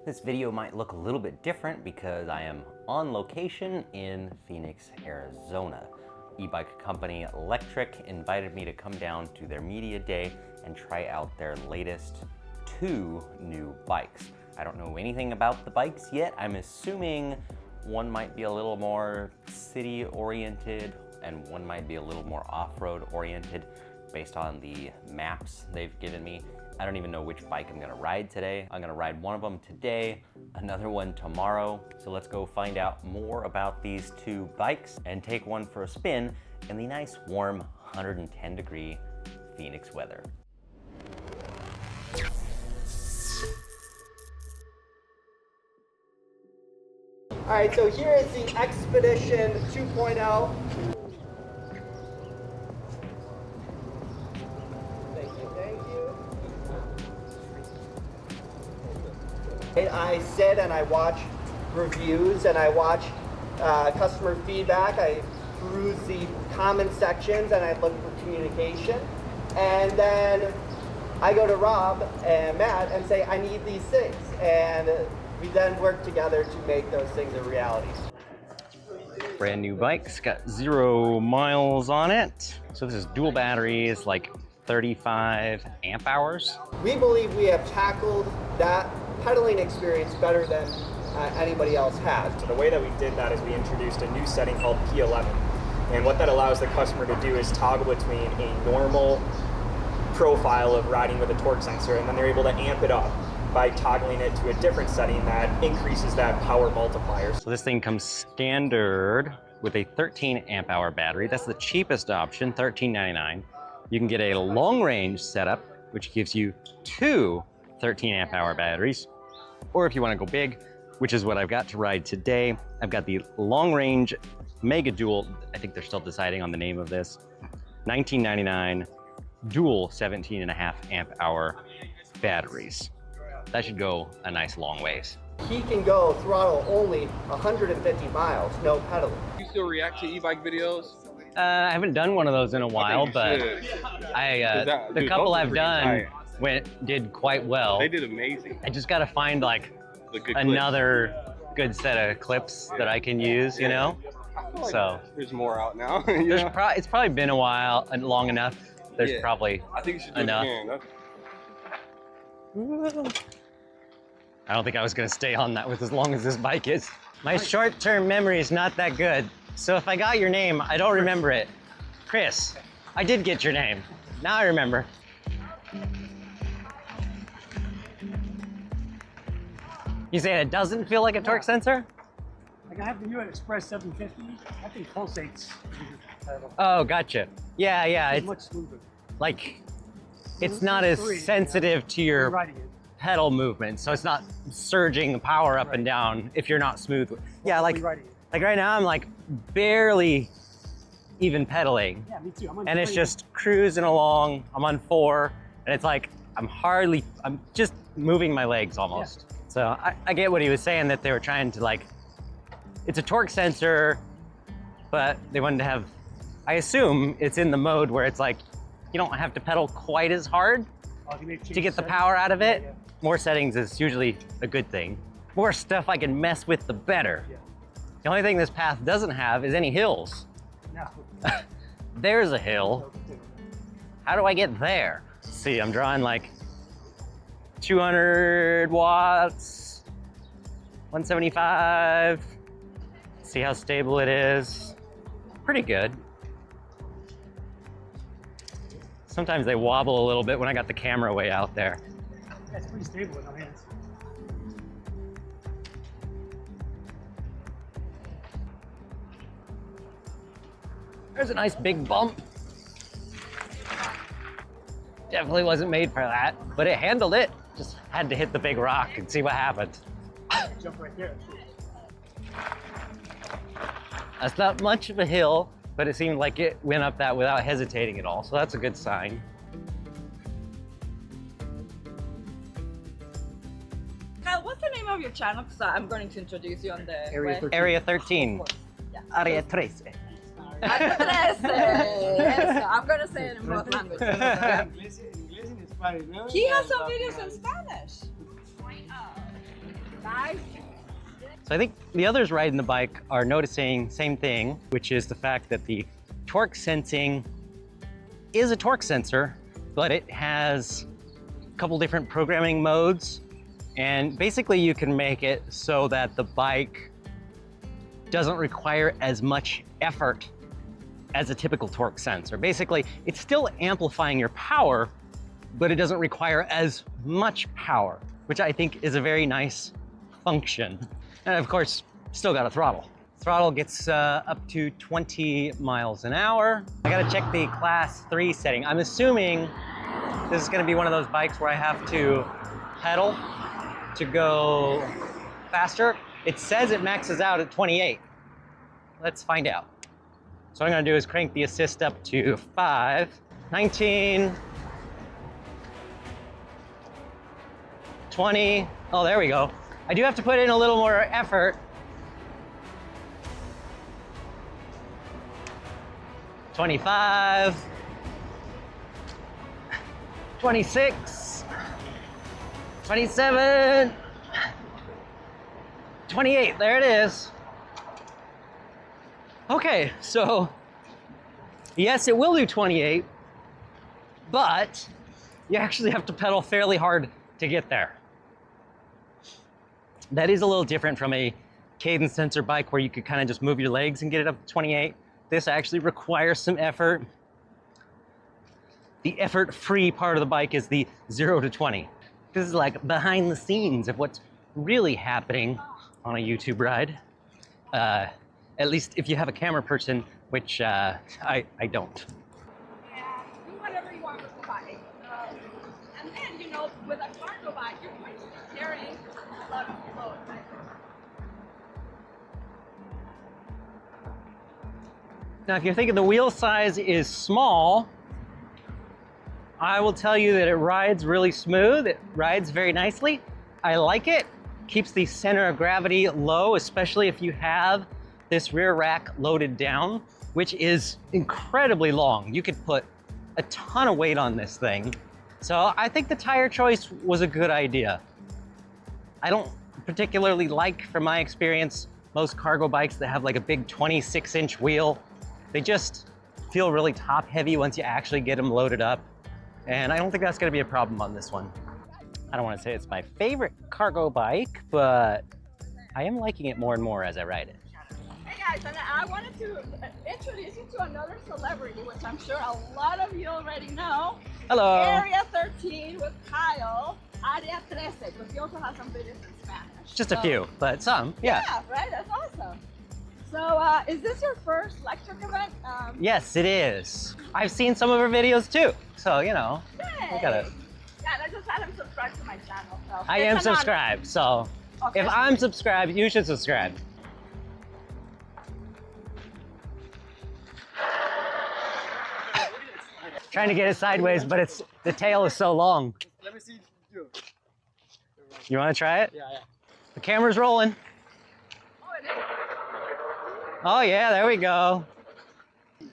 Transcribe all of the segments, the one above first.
This video might look a little bit different because I am on location in Phoenix, Arizona. E-bike company Lectric invited me to come down to their media day and try out their latest 2 new bikes. I don't know anything about the bikes yet. I'm assuming one might be a little more city oriented and one might be a little more off-road oriented based on the maps they've given me. I don't even know which bike I'm gonna ride today. I'm gonna ride one of them today, another one tomorrow. So let's go find out more about these 2 bikes and take one for a spin in the nice warm 110-degree Phoenix weather. All right, so here is the Xpedition 2.0. I sit and I watch reviews and I watch customer feedback. I peruse the comment sections and I look for communication. And then I go to Rob and Matt and say, I need these things. And we then work together to make those things a reality. Brand new bike's got 0 miles on it. So this is dual batteries, like 35 amp hours. We believe we have tackled that pedaling experience better than anybody else has. So the way that we did that is we introduced a new setting called P11. And what that allows the customer to do is toggle between a normal profile of riding with a torque sensor, and then they're able to amp it up by toggling it to a different setting that increases that power multiplier. So this thing comes standard with a 13 amp hour battery. That's the cheapest option, $13.99. You can get a long range setup, which gives you 2 13 amp hour batteries. Or if you want to go big, which is what I've got to ride today, I've got the long range Mega Dual. I think they're still deciding on the name of this. $19.99 dual 17.5 amp hour batteries. That should go a nice long ways. He can go throttle only 150 miles, no pedaling. You still react to e-bike videos? I haven't done one of those in a while, but the couple I've done did quite well. They did amazing. I just got to find like another good set of clips that I can use, you know? Like so there's more out now. It's probably been a while and long enough. There's probably I think you should do enough. it again. I don't think I was gonna stay on that with as long as this bike is. My short-term memory is not that good. So if I got your name, I don't remember it. Chris, I did get your name. Now I remember. You saying it doesn't feel like a torque sensor? Like I have the new Express 750. I think pulsates. Oh, gotcha. Yeah, It's it's much smoother. like, it's not as sensitive to your Riding it. pedal movement, so it's not surging the power up and down if you're not smooth. Yeah, like Riding it. right now I'm like barely even pedaling. Yeah, me too. I'm on And it's 20. just cruising along. I'm on 4, and it's like I'm just moving my legs almost. Yeah. So I get what he was saying, that they were trying to like, it's a torque sensor, but they wanted to have, I assume it's in the mode where it's like, you don't have to pedal quite as hard to get the power out of it. Yeah. More settings is usually a good thing. More stuff I can mess with, the better. Yeah. The only thing this path doesn't have is any hills. No. There's a hill. How do I get there? Let's see, I'm drawing like 200 watts, 175. See how stable it is. Pretty good. Sometimes they wobble a little bit when I got the camera way out there. Yeah, it's pretty stable with no hands. There's a nice big bump. Definitely wasn't made for that, but it handled it. Just had to hit the big rock and see what happened. Jump right there. That's not much of a hill, but it seemed like it went up that without hesitating at all, so that's a good sign. Kyle, what's the name of your channel? Because I'm going to introduce you on the Area 13. Yeah. Area 13. Yes, I'm going to say it in both languages. He has some videos in Spanish. Guys, So I think the others riding the bike are noticing same thing, which is the fact that the torque sensing is a torque sensor, but it has a couple different programming modes. And basically you can make it so that the bike doesn't require as much effort as a typical torque sensor. Basically, it's still amplifying your power, but it doesn't require as much power, which I think is a very nice function. And of course, still got a throttle. Throttle gets up to 20 miles an hour. I gotta check the class 3 setting. I'm assuming this is gonna be one of those bikes where I have to pedal to go faster. It says it maxes out at 28. Let's find out. So what I'm gonna do is crank the assist up to 5, 19, 20. Oh, there we go. I do have to put in a little more effort. 25, 26, 27, 28, there it is. Okay, so yes, it will do 28, but you actually have to pedal fairly hard to get there. That is a little different from a cadence sensor bike where you could kind of just move your legs and get it up to 28. This actually requires some effort. The effort-free part of the bike is the 0 to 20. This is like behind the scenes of what's really happening on a YouTube ride. At least if you have a camera person, which I don't. yeah, do whatever you want with the bike. And then, you know, with a cargo bike, you're going to be carrying a lot of load, right? Now, if you're thinking the wheel size is small, I will tell you that it rides really smooth. It rides very nicely. I like it. Keeps the center of gravity low, especially if you have this rear rack loaded down, which is incredibly long. You could put a ton of weight on this thing. So I think the tire choice was a good idea. I don't particularly like, from my experience, most cargo bikes that have like a big 26-inch wheel. They just feel really top heavy once you actually get them loaded up. And I don't think that's gonna be a problem on this one. I don't wanna say it's my favorite cargo bike, but I am liking it more and more as I ride it. Hey guys, and I wanted to introduce you to another celebrity, which I'm sure a lot of you already know. Hello. Area 13 with Kyle. Área 13, but he also has some videos in Spanish. Just a few, but some, yeah. Yeah, right? That's awesome. So, is this your first Lectric event? Yes, it is. I've seen some of her videos too, so you know, Hey. we gotta. Yeah, and I just had him subscribe to my channel. So I it's am an honor. subscribed, so Okay. if I'm subscribed, you should subscribe. Trying to get it sideways, but the tail is so long. Let me see you. You want to try it? Yeah. The camera's rolling. Oh, it is. Oh yeah, there we go.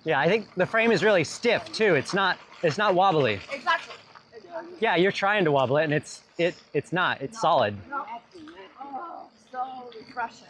Yeah, I think the frame is really stiff too. It's not wobbly. Exactly. Yeah, you're trying to wobble it, and it's not. It's solid. No. Oh, so refreshing.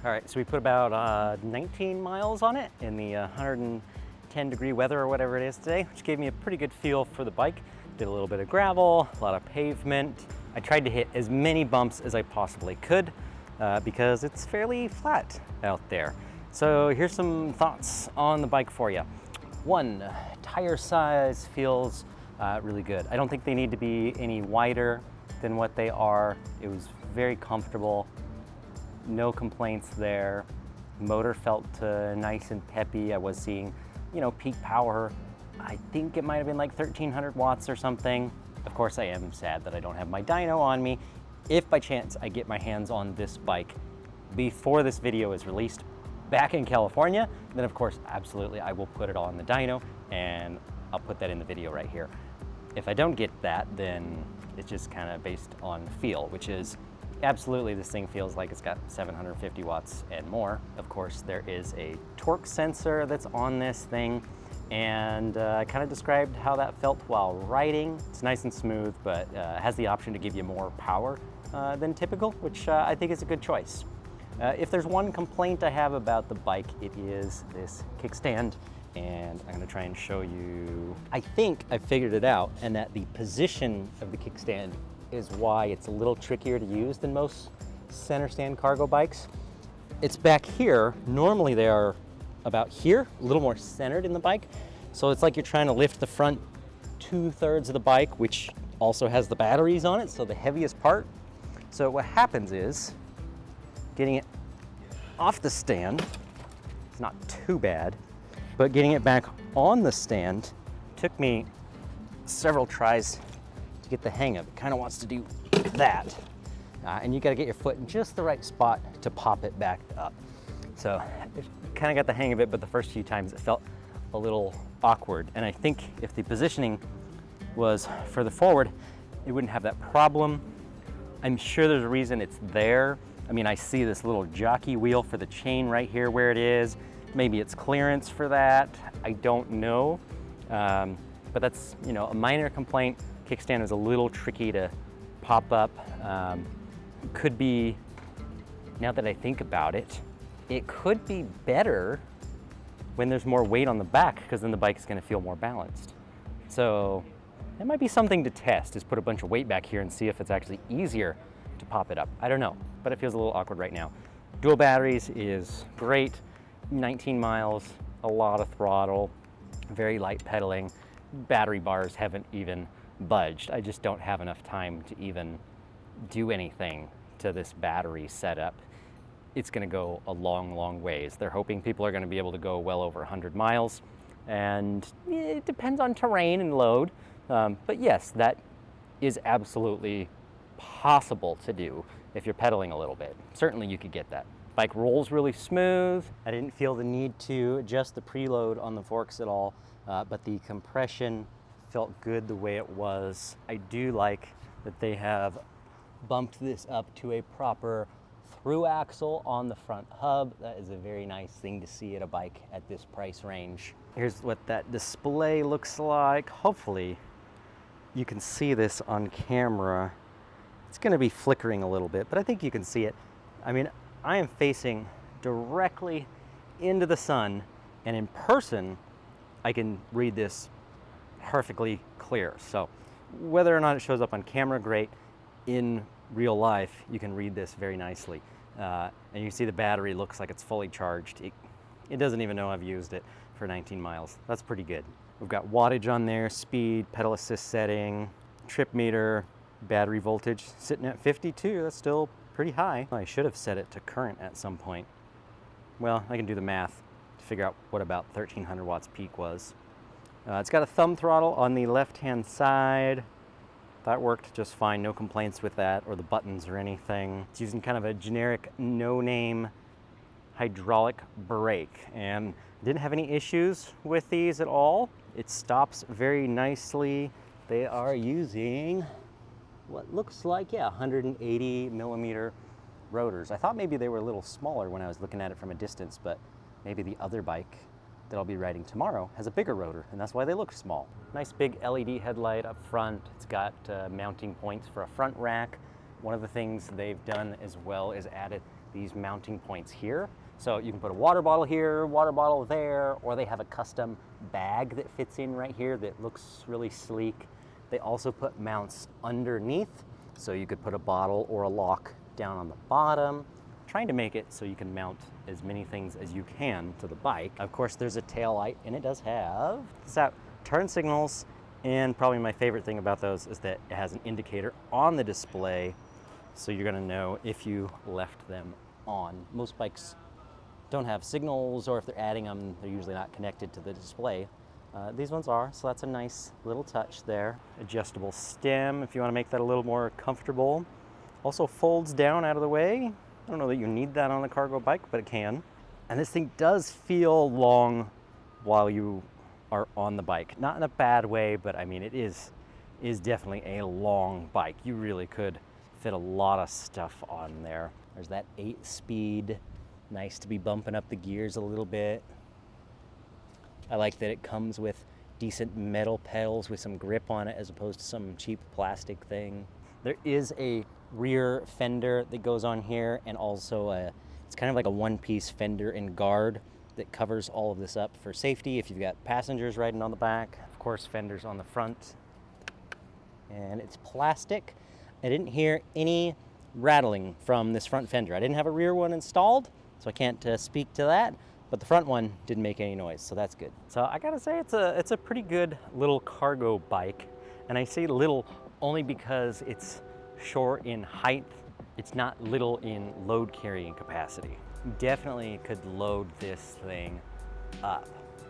All right, so we put about 19 miles on it in the 110-degree weather or whatever it is today, which gave me a pretty good feel for the bike. Did a little bit of gravel, a lot of pavement. I tried to hit as many bumps as I possibly could because it's fairly flat out there. So here's some thoughts on the bike for you. One, tire size feels really good. I don't think they need to be any wider than what they are. It was very comfortable. No complaints there. Motor felt nice and peppy. I was seeing, you know, peak power. I think it might have been like 1300 watts or something. Of course, I am sad that I don't have my dyno on me, if by chance I get my hands on this bike before this video is released back in California, then of course, absolutely, I will put it on the dyno and I'll put that in the video right here. If I don't get that, then it's just kind of based on feel, which is absolutely this thing feels like it's got 750 watts and more. Of course, there is a torque sensor that's on this thing, and I kind of described how that felt while riding. It's nice and smooth, but has the option to give you more power than typical, which I think is a good choice. If there's one complaint I have about the bike, it is this kickstand, and I'm gonna try and show you. I think I figured it out, and that the position of the kickstand is why it's a little trickier to use than most center stand cargo bikes. It's back here. Normally they are about here, a little more centered in the bike. So it's like you're trying to lift the front 2/3 of the bike, which also has the batteries on it, so the heaviest part. So what happens is, getting it off the stand, it's not too bad, but getting it back on the stand took me several tries to get the hang of. It kind of wants to do that. And you got to get your foot in just the right spot to pop it back up. So I kind of got the hang of it, but the first few times it felt a little awkward. And I think if the positioning was further forward, it wouldn't have that problem. I'm sure there's a reason it's there. I mean, I see this little jockey wheel for the chain right here where it is. Maybe it's clearance for that. I don't know. But that's, you know, a minor complaint. Kickstand is a little tricky to pop up. Could be, now that I think about it, it could be better when there's more weight on the back, because then the bike is going to feel more balanced. So that might be something to test, is put a bunch of weight back here and see if it's actually easier to pop it up. I don't know, but it feels a little awkward right now. Dual batteries is great. 19 miles, a lot of throttle, very light pedaling. Battery bars haven't even budged. I just don't have enough time to even do anything to this battery setup. It's gonna go a long, long ways. They're hoping people are gonna be able to go well over 100 miles, and it depends on terrain and load. But yes, that is absolutely possible to do if you're pedaling a little bit. Certainly you could get that. Bike rolls really smooth. I didn't feel the need to adjust the preload on the forks at all, but the compression felt good the way it was. I do like that they have bumped this up to a proper through axle on the front hub. That is a very nice thing to see at a bike at this price range. Here's what that display looks like. Hopefully you can see this on camera. It's gonna be flickering a little bit, but I think you can see it. I mean, I am facing directly into the sun, and in person, I can read this perfectly clear. So whether or not it shows up on camera, great. In real life, you can read this very nicely. And you can see the battery looks like it's fully charged. It doesn't even know I've used it for 19 miles. That's pretty good. We've got wattage on there, speed, pedal assist setting, trip meter, battery voltage sitting at 52. That's still pretty high. I should have set it to current at some point. Well, I can do the math to figure out what about 1300 watts peak was. It's got a thumb throttle on the left-hand side. That worked just fine, no complaints with that or the buttons or anything. It's using kind of a generic no-name hydraulic brake, and didn't have any issues with these at all. It stops very nicely. They are using what looks like, 180 millimeter rotors. I thought maybe they were a little smaller when I was looking at it from a distance, but maybe the other bike that I'll be riding tomorrow has a bigger rotor, and that's why they look small. Nice big LED headlight up front. It's got mounting points for a front rack. One of the things they've done as well is added these mounting points here. So you can put a water bottle here, water bottle there, or they have a custom bag that fits in right here that looks really sleek. They also put mounts underneath, so you could put a bottle or a lock down on the bottom, trying to make it so you can mount as many things as you can to the bike. Of course, there's a tail light, and it does have turn signals, and probably my favorite thing about those is that it has an indicator on the display, so you're gonna know if you left them on. Most bikes don't have signals, or if they're adding them, they're usually not connected to the display. These ones are, so that's a nice little touch there. Adjustable stem if you want to make that a little more comfortable. Also folds down out of the way. I don't know that you need that on a cargo bike, but it can. And this thing does feel long while you are on the bike. Not in a bad way, but I mean, it is definitely a long bike. You really could fit a lot of stuff on there. There's that 8-speed. Nice to be bumping up the gears a little bit. I like that it comes with decent metal pedals with some grip on it as opposed to some cheap plastic thing. There is a rear fender that goes on here, and also it's kind of like a one-piece fender and guard that covers all of this up for safety if you've got passengers riding on the back. Of course, fenders on the front. And it's plastic. I didn't hear any rattling from this front fender. I didn't have a rear one installed, so I can't speak to that. But the front one didn't make any noise, so that's good. So I gotta say, it's a pretty good little cargo bike. And I say little only because it's short in height. It's not little in load carrying capacity. You definitely could load this thing up.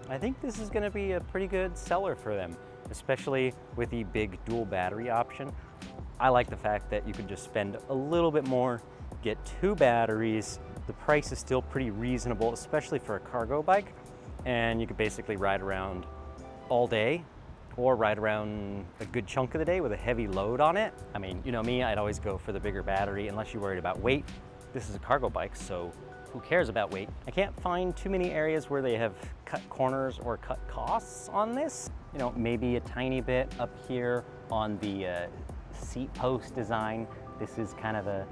I think this is gonna be a pretty good seller for them, especially with the big dual battery option. I like the fact that you could just spend a little bit more, get 2 batteries. The price is still pretty reasonable, especially for a cargo bike, and you could basically ride around all day or ride around a good chunk of the day with a heavy load on it. I mean, you know me, I'd always go for the bigger battery unless you're worried about weight. This is a cargo bike, so who cares about weight? I can't find too many areas where they have cut corners or cut costs on this. You know, maybe a tiny bit up here on the seat post design. This is kind of a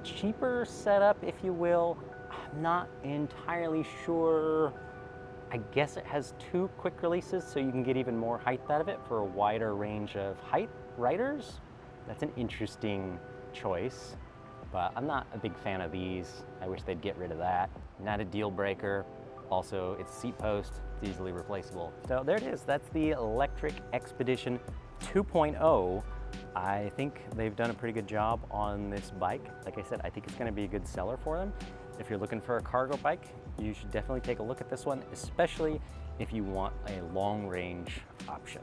cheaper setup, if you will. I'm not entirely sure. I guess it has 2 quick releases, so you can get even more height out of it for a wider range of height riders. That's an interesting choice, but I'm not a big fan of these. I wish they'd get rid of that. Not a deal breaker. Also, it's seat post, it's easily replaceable. So there it is, that's the Lectric Xpedition 2.0. I think they've done a pretty good job on this bike. Like I said, I think it's gonna be a good seller for them. If you're looking for a cargo bike, you should definitely take a look at this one, especially if you want a long range option.